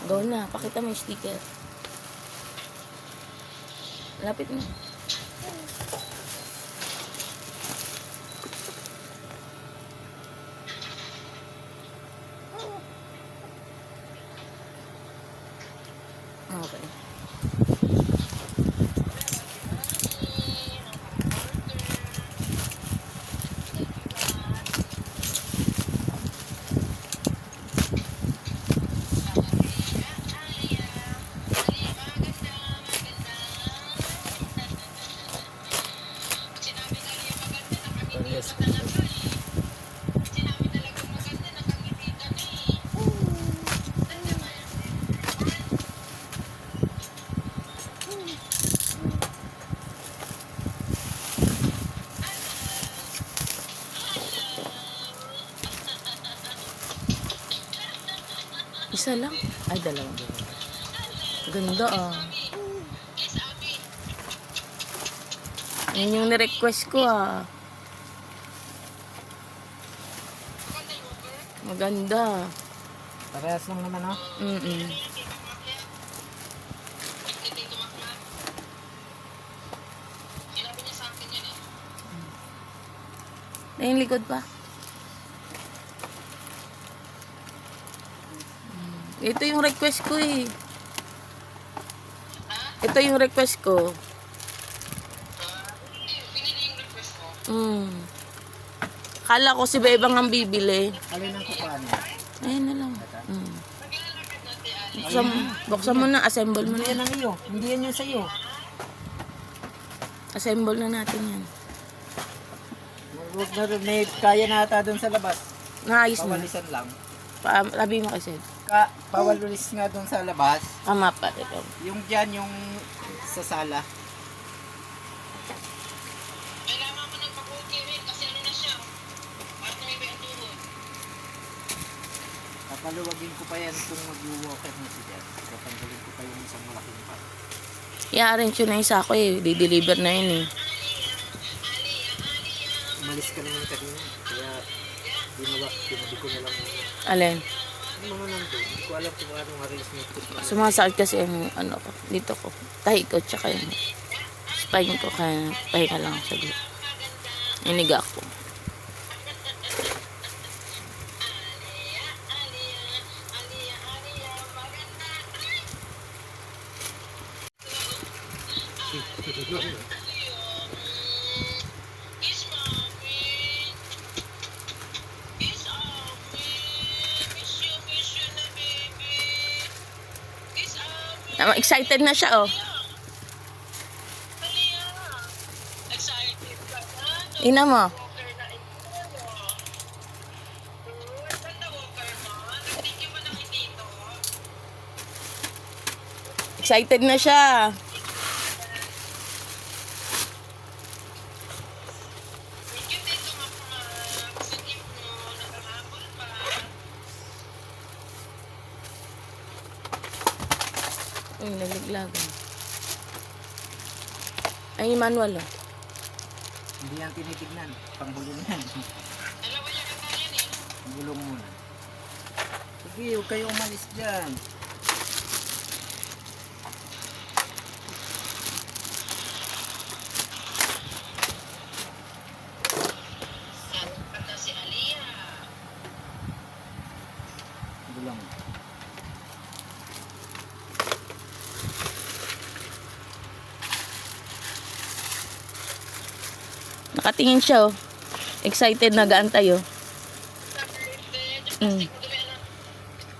Go na, pakita mo yung sticker. Lapit mo. Okay. Yes. Isa lang? Ay, dalawa. Ganda ah. Yan yung nirequest ko ah. Maganda. Parehas lang naman, no? Na yung likod pa. Ito yung request ko eh. Ito yung request ko. Kala ko si Bebang ang bibili. Alin ang kukuhaan mo? Ayun na lang. Buksan mo na, assemble mo Hindi na. yan ang iyo. Hindi yan yung sa'yo. Assemble na natin yan. Huwag na rin. May kaya na ata doon sa labas. Naayos na. Pawalisan lang. Sabi mo kasi. Pawalis nga doon sa labas. Tama pa. Ito. Yung dyan, yung sa sala. Kailangan mo nagpakukirin kasi ano na siya. Parang may ang tuhod. Papaluwagin ko pa yan kung mag-walker na siya dyan. Papanggalin ko pa yung isang malaking pa. I-arrange yun na yung sako eh. Di-deliver na yun eh. Umalis ka naman kanina. Kaya ginabi ko na lang. Alin? Ano mga nandun? Hindi ko alam kung anong arrangement ko. Sumasakit kasi yung ano ko. Dito ko. Tahi ko tsaka yung spine ko. Kaya pahinga lang sa dito. Iniga ko. Excited na siya oh. Excited ka na. Ina mo. Walker na ito. Ganda walker mo. Nagtigil mo na hindi ito. Excited na siya. Yung dito mapama. Sa gift mo. Nakahabol pa. Uy, naliglagan. Ay, manual oh. Hindi yan tinitignan. Panghuli na yan. Dalawa niya kata yan eh. Gulong muna. Sige, huwag kayo umalis dyan. Kata si Aliyah. Gulong. Nakatingin siya oh. Excited, nag-aantay oh.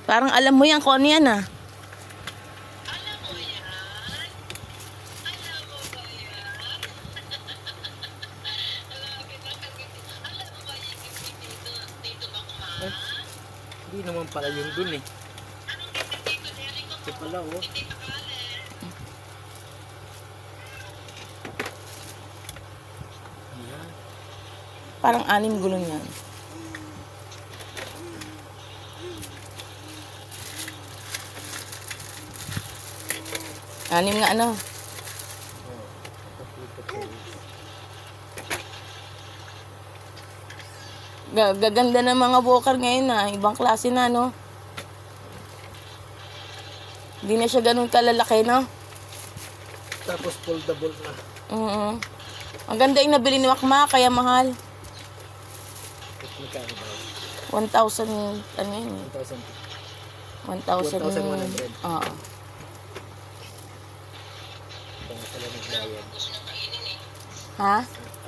Parang alam mo yan kung ano yan ah. Alam mo yan? Alam mo ba yan? Alam mo ba yung gift dito? Dito ba kumain? Hindi naman pala yung dun eh. Anong gift dito? Eric ko Ito pala oh. Dito kale. Ayan. Parang 6 gulong yan. Anim nga ano. Gaganda ng mga walker ngayon ah. Ibang klase na no. Hindi na siya ganun kalalaki, no? Tapos foldable na. Oo. Ang ganda yung nabili ni Makma, kaya mahal. At magkano ba? 1,000, ano yun eh? 1,000. 1,000. 1,100. Oo. Ako nga pala nagbayad. Ha?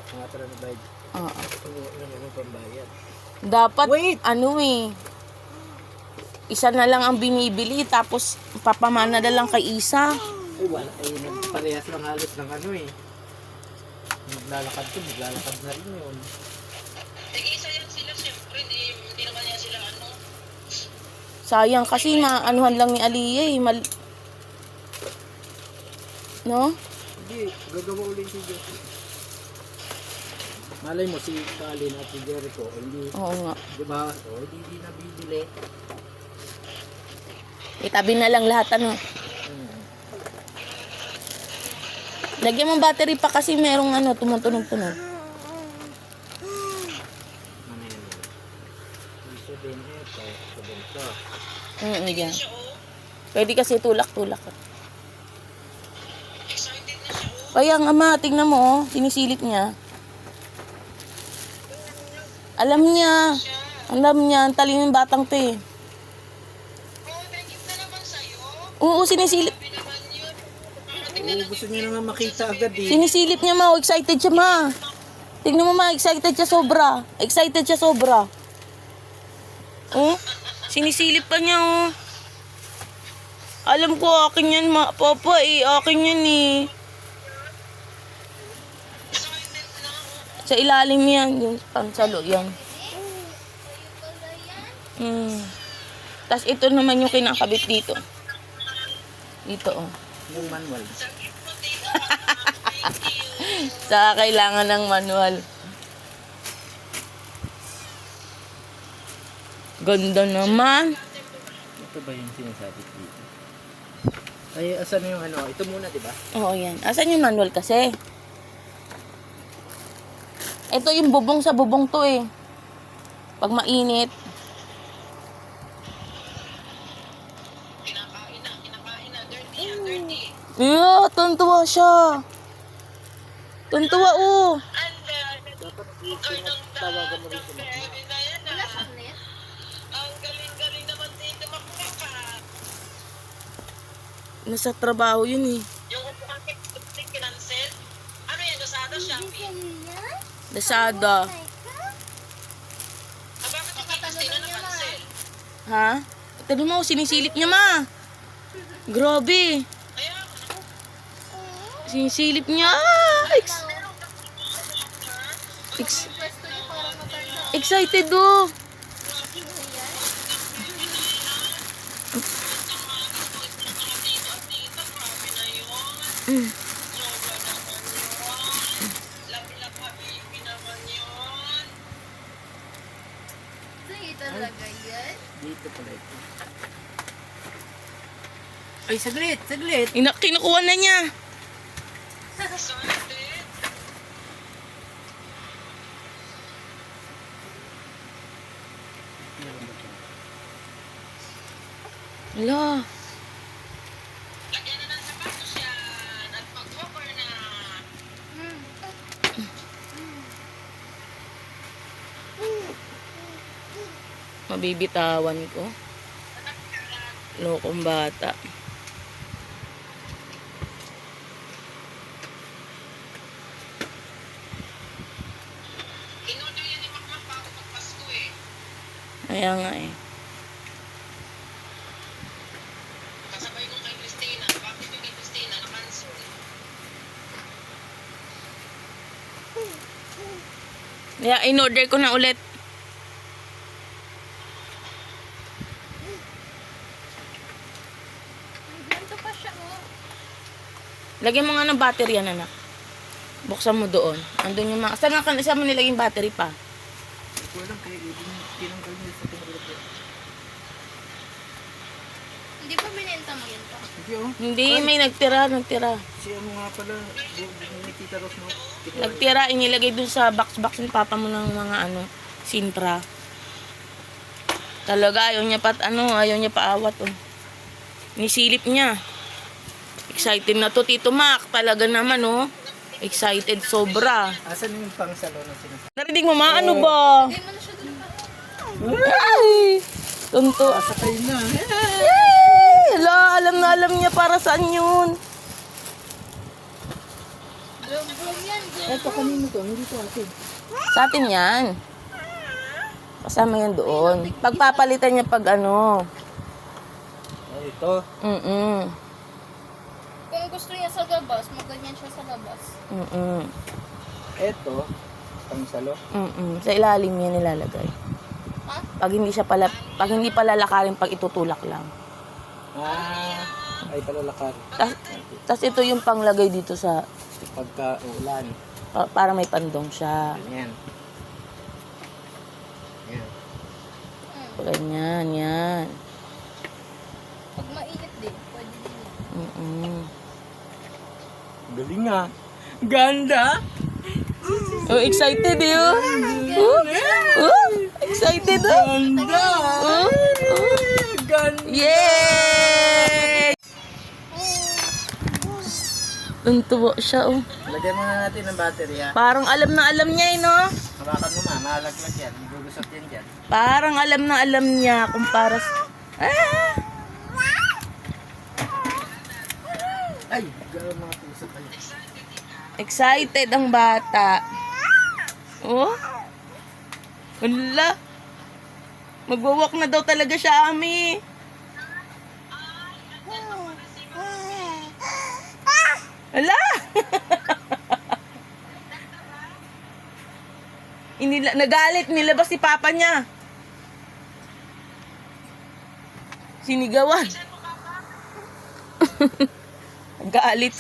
Ako nga pala nagbayad. Oo. Ano pambayad? Dapat, Wait! ano eh, isa na lang ang binibili, tapos papamana na lang kay isa. Ay, wala. Ay, nagparehas lang halos ng ano eh. Naglalakad ko, naglalakad na rin yun. Nag-iisa yan sila, siyempre. Hindi naman yan sila ano. Sayang kasi maanuhan lang ni Aliyah eh. No? Hindi, gagawa ulit si Jesse. Malay mo si Kalin at si Jericho, hindi, Oo nga. di ba? O, hindi nabibili. Itabi na lang lahat, ano. Lagyan mo battery pa kasi merong ano, tumutunog-tunog. Ano yun? Isa din ito, isa din ito. Yan. Siya, oh. Pwede kasi tulak-tulak. Excited na siya, oh. Kaya nga ma, tingnan mo oh, sinisilip niya. Alam niya. Alam niya, ang talino yung batang to eh. Oh, thank you na naman sa'yo. Oo, sinisilip. Sabi naman yun. Oo, gusto niya naman makita agad eh. Sinisilip niya ma, oh, excited siya ma. Tingnan mo ma, excited siya sobra. Excited siya sobra. Oh, sinisilip pa niya oh. Alam ko akin yan ma, papa eh, akin yan eh. Excited na, oh. Sa ilalim yan, yung pansalo yan. Tapos ito naman yung kinakabit dito. Dito oh. Yung manual. Sakit mo dito. Thank you. Sa kailangan ng manual. Ganda naman. Ito ba yung sinasabi dito? Ay, asan yung ano? Ito muna, di ba? Oo yan. Asan yung manual kasi? Ito yung bubong sa bubong to eh. Pag mainit. Kinakain na. Dirty yan, dirty. Yeah, tuntua siya. Tuntua oh. Anda, Dapat karnang tawagan mo rin sila. Baby na yan, ah. Ang galing-galing naman dito makmaka. Nasa trabaho yun eh. Yung upuan kinansel. Ano yan, Lazada, Shopee? Lazada. Ah, bakit yung kay Christina na-cancel? Ha? Ito mo, sinisilip niya ma. Grabe. Kaya, Sinisilip niya. Excited oh. grabe na yun. Mm. Sobra naman yun. Love, habibi naman yun. Talaga yan? Dito pala ito. Ay, saglit, saglit. Kinukuha na niya. Excited. Ala. Lagyan na ng sapatos yan. At mag-cover na. Mabibitawan ko. Lokong bata. In-order yan ni Makmak bago magpasko eh. Kaya nga eh. Kasabay nung kay Christina. Bakit yung kay Christina na-cancel? Kaya in-order ko na ulit. Ganito pa siya, oh. Lagyan mo nga ng battery yan, anak. Buksan mo doon. Andun yung mga... Saan mo nilagay yung battery pa? Walang kayo, tinanggal niyo sa tinanggal ko. Hindi pa binenta mo yun pa. Hindi oh. Hindi, may nagtira. Si ano nga pala, ni Tita Ros mo. Nagtira, inilagay dun sa box ni papa mo ng mga Sintra. Talaga, ayaw niya pa awat oh. Nisilip niya. Excited na to, Tito Mac. Talaga naman, oh. Excited sobra. Asan yung pangsalo na sinasabi? Narinig mo, ma? Ano ba? Hindi mo na siya dun pa. Ay! Tunto. Sakay na. Ay! Ala, alam na alam niya para saan yun. Brum yan, Eto, kanino to? Hindi to atin. Sa atin yan. Kasama yan doon. Pagpapalitan niya pag ano. Ay, ito. Kung gusto niya sa gabas, maganyan siya sa gabas. Eto, pangsalo. Sa ilalim niya nilalagay. Ha? Pag hindi pala lakarin, pag itutulak lang. Ay palalakar. Tas ito yung panglagay dito sa Pagka ulan. para may pandong siya. Ganyan. Yan. Ganyan, yan. Pag mainit din, pwede din. Galing nga. Ganda. Oh, excited eh, oh. Excited, oh. Ganda. Ganda. Yay! Tuntuwa siya, oh. Lagyan muna natin ng battery ha. Parang alam na alam niya, eh, no? Hawakan mo ma, malaglag yan. Gulusot yan dyan. Parang alam na alam niya kung para sa... Ay, gano'n mga puso kayo. Excited ang bata. Oh? Wala. Magwawak na daw talaga siya, Ami. Wala. Nagalit, nilabas si papa niya. Sinigawan. Galit,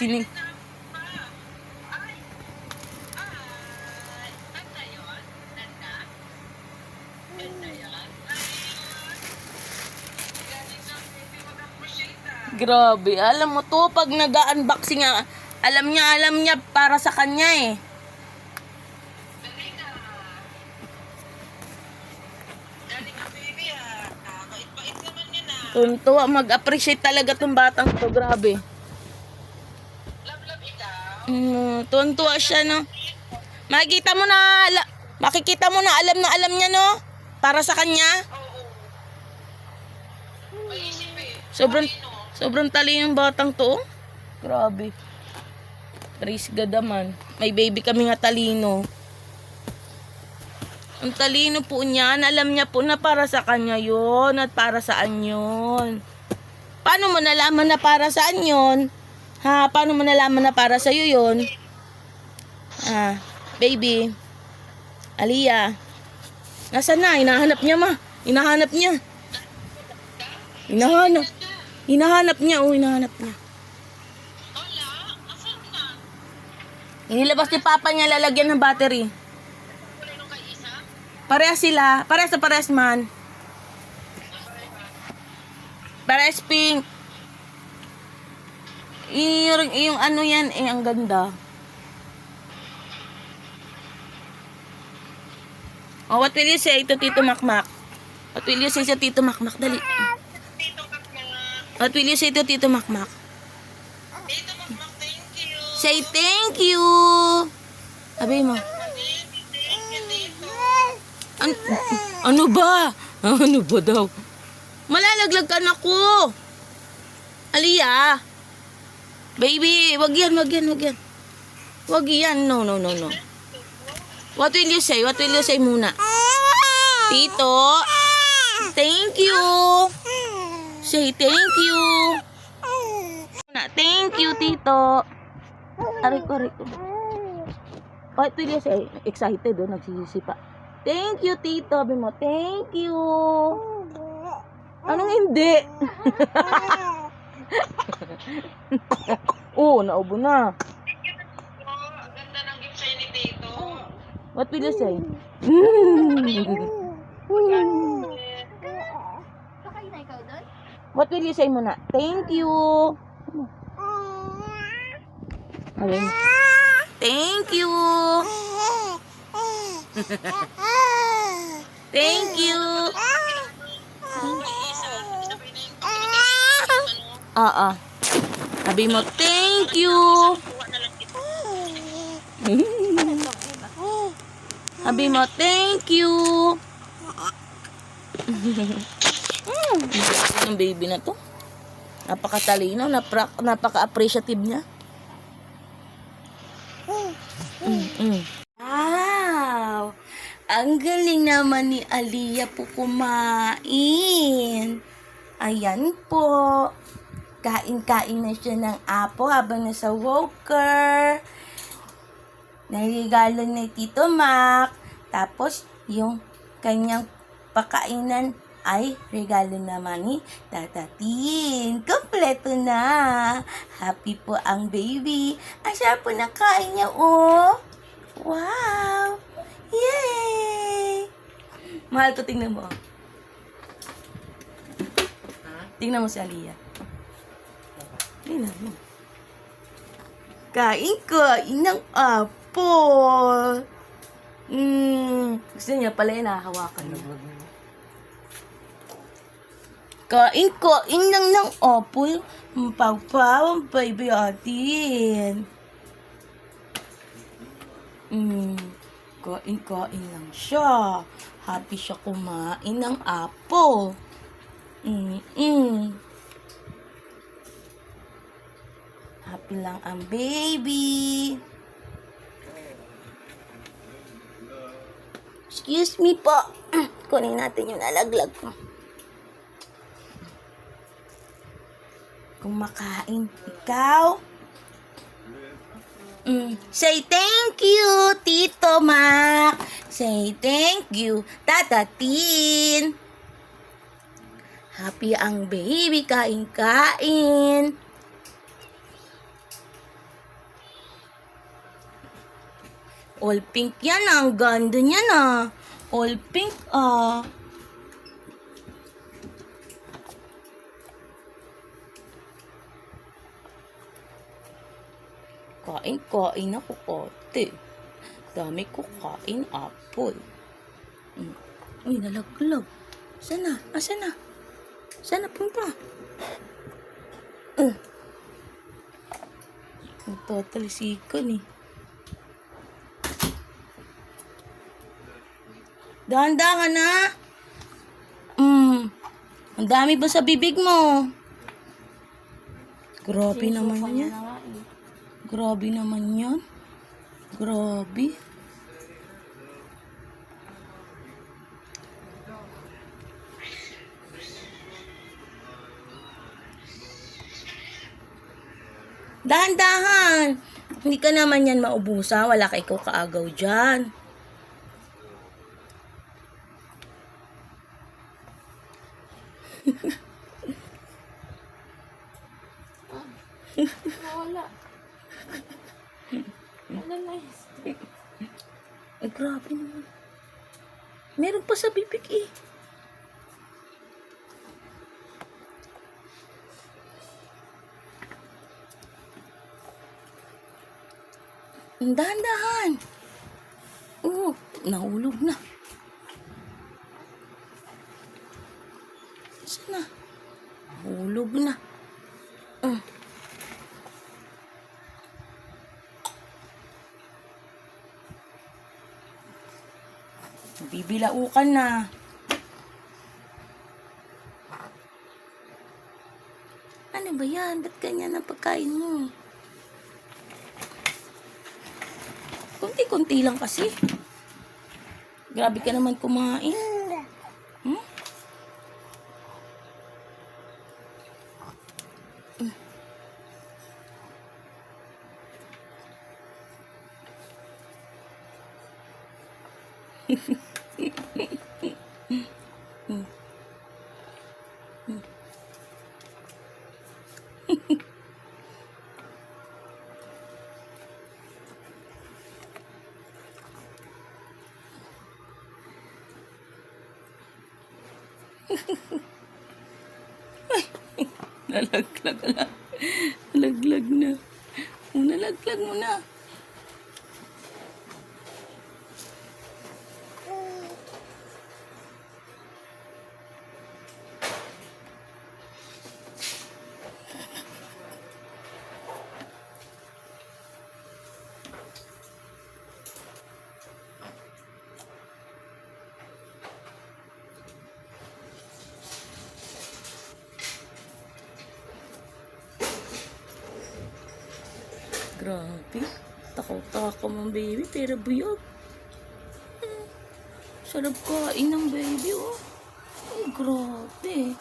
Grabe, alam mo to, pag nag-unboxing nga, alam niya para sa kanya eh. Tuntua, mag-appreciate talaga tong batang to, grabe. Tuntua siya, no? Makikita mo na alam niya, no? Para sa kanya. Sobrang talino yung batang to, oh. Grabe. Praise God naman. May baby kami nga talino. Ang talino po niyan. Alam niya po na para sa kanya yun. At para saan yun. Paano mo nalaman na para saan yun? Ha? Paano mo nalaman na para sa'yo yun? Baby. Aliyah. Nasaan na? Hinahanap niya, ma. Hinahanap niya. Hinahanap niya. Inilabas ni papa niya, lalagyan ng battery. Parehas sila. Parehas man. Parehas pink. Yung ano yan, ang ganda. Oh, what will you say to Tito Makmak? What will you say to Tito Makmak? Dali. What will you say to Tito Makmak? Tito Makmak, thank you. Say thank you. Sabi mo. Thank you, Tito. Ano ba? Ano ba daw? Malalaglag ka na ko. Aliyah. Baby, wag yan. Wag yan. No. What will you say? Muna? Tito. Thank you. Say thank you. Thank you, Tito. Aray ko. What will you say? Excited, oh. Nagsisisipa. Thank you, Tito. Sabi mo, thank you. Anong hindi? Oh, naubo na. Ang ganda ng gift sa'yo ni Tito. What will you say? Sakay na ikaw doon? What will you say muna? Thank you. Ayun. Thank you. Thank you. Oo. Sabi mo, thank you. Kuha na lang ito. Sabi mo, thank you. Ang baby na to. Napakatalino, napaka-appreciative niya. Wow! Ang galing naman ni Aliyah po kumain. Ayan po. Kain-kain na siya ng apo habang nasa walker. Narigalo ni Tito Mac. Tapos, yung kanyang pakainan ay regalo naman ni Tatatin. Kompleto na. Happy po ang baby. Asya po nakain niya, oh. Wow. Yay! Mahal to, tingnan mo. Tingnan mo si Aliyah. Tingnan mo. Kain ng apple. Gusto niya pala yung nahahawakan niya. Kain lang ng apple. Pagpaw, baby atin. Kain lang siya. Happy siya kumain ng apple. Happy lang ang baby. Excuse me po. Kunin natin yung nalaglag ko. Kumakain. Ikaw? Say thank you, Tito Mac. Say thank you, Tatatin. Happy ang baby. Kain-kain. All pink yan ah. Ang ganda niyan ah. All pink ah. Kain ako kote. Dami ko kain apple. Uy, nalaglag. Sana? Asan na? Sana punta? Nagtatalisikan eh. Dahan-dahan na. Ang dami ba sa bibig mo? Grabe naman yan. Grabe naman yan. Grabe. Dahan-dahan. Hindi ka naman yan maubusa. Wala ka ikaw kaagaw dyan. Wala. Wala nice. Ay, grabe naman. Meron pa sa bibig eh. Dahan-dahan. Nahulog na. Saan na? Nahulog na. Bibilaukan na. Ano ba yan? Ba't ganyan ang pagkain mo? Kunti-kunti lang kasi. Grabe ka naman kumain. Nalaglag na. Nalaglag na. Nalaglag mo na. Grabe. Takaw-takaw ang baby, pero buyog. Sarap kain ng baby, oh. Ay, grabe.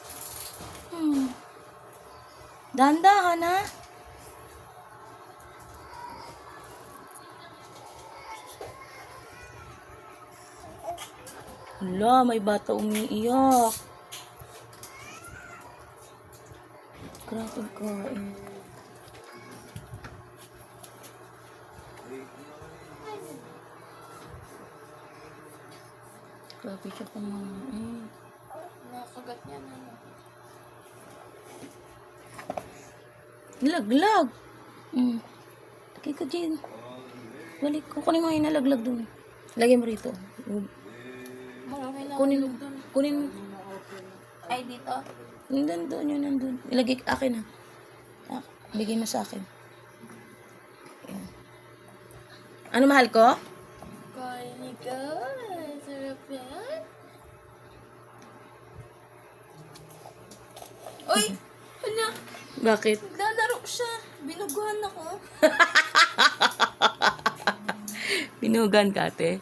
Dahan-dahan, ha? Hala, may bata umiiyak. Grabe kain. Grabe siya kumain. Nakagat niya na. Laglag. Lagay ko dyan. Balik ko. Kunin mo yung nalaglag dun. Lagay mo rito. Marami na. Kunin mo. Ay, dito. Nandun yun, nandun. Ilagay akin, ha. Bigay mo sa akin. Ayan. Ano, mahal ko? Kain ka. Sarap yan. Uy! Hala! Bakit? Naglalaro siya. Binuguhan ako. Binugan ka, ate.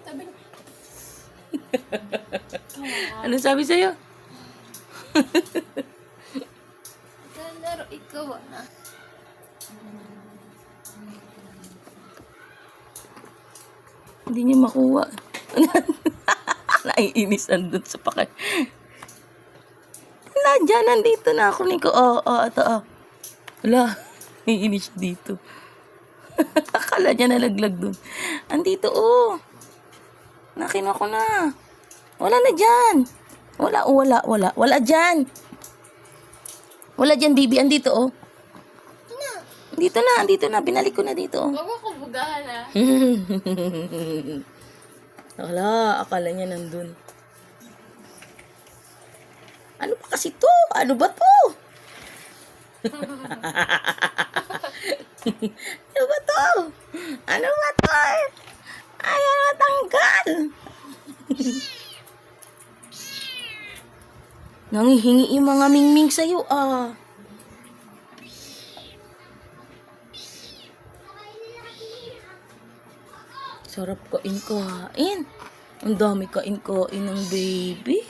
Sabi niya, Ano sabi sa'yo? naglalaro ikaw ah. Hindi niya makuha. Naiinis andun sa pakay. Wala, dyan, nandito na ako. Niko. Ito, Wala, naiinis siya dito. Akala niya nalaglag dun. Andito, Nakinuha ko na. Wala na dyan. Wala dyan. Wala dyan, baby. Andito, Andito na. Binalik ko na dito, Huwag mo ko bugahan ah. Akala niya nandun. Ano ba kasi to? Ano ba to? Ano ba to? Ano ba to? Ayaw matanggal. Nangihingi yung mga mingming sa'yo, Sarap kain. Ang dami kain ng baby.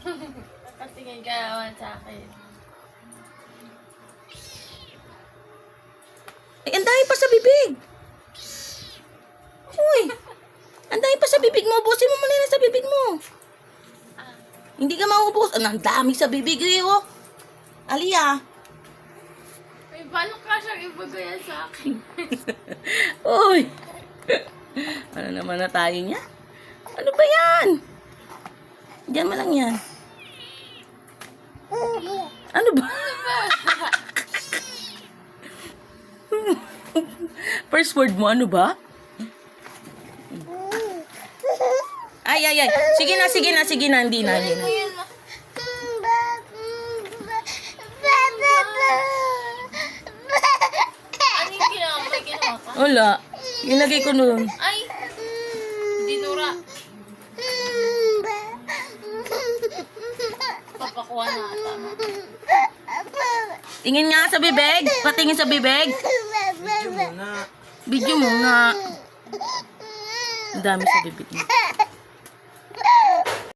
Nakatingin ka naman sa akin. Ay, ang dami pa sa bibig. Uy, ang dami pa sa bibig mo. Ubusin mo muna yan sa bibig mo. Hindi ka maubos. Ang dami sa bibig, oh. Aliyah. May balok ka siyang ibagayan sa akin. Uy. Ano naman na tayo niya? Ano ba yan? Diyan mo lang yan. Ano ba? First word mo, ano ba? Ay. Sige na. Hindi na. Ano yung ginawa mo? May ginawa ka? Wala. Ilagay ko nun. Ay! Dinura. Papakuha na ata mo. Tingin nga sa bibig. Patingin sa bibig. Video muna. Video muna. Ang dami sa bibig mo.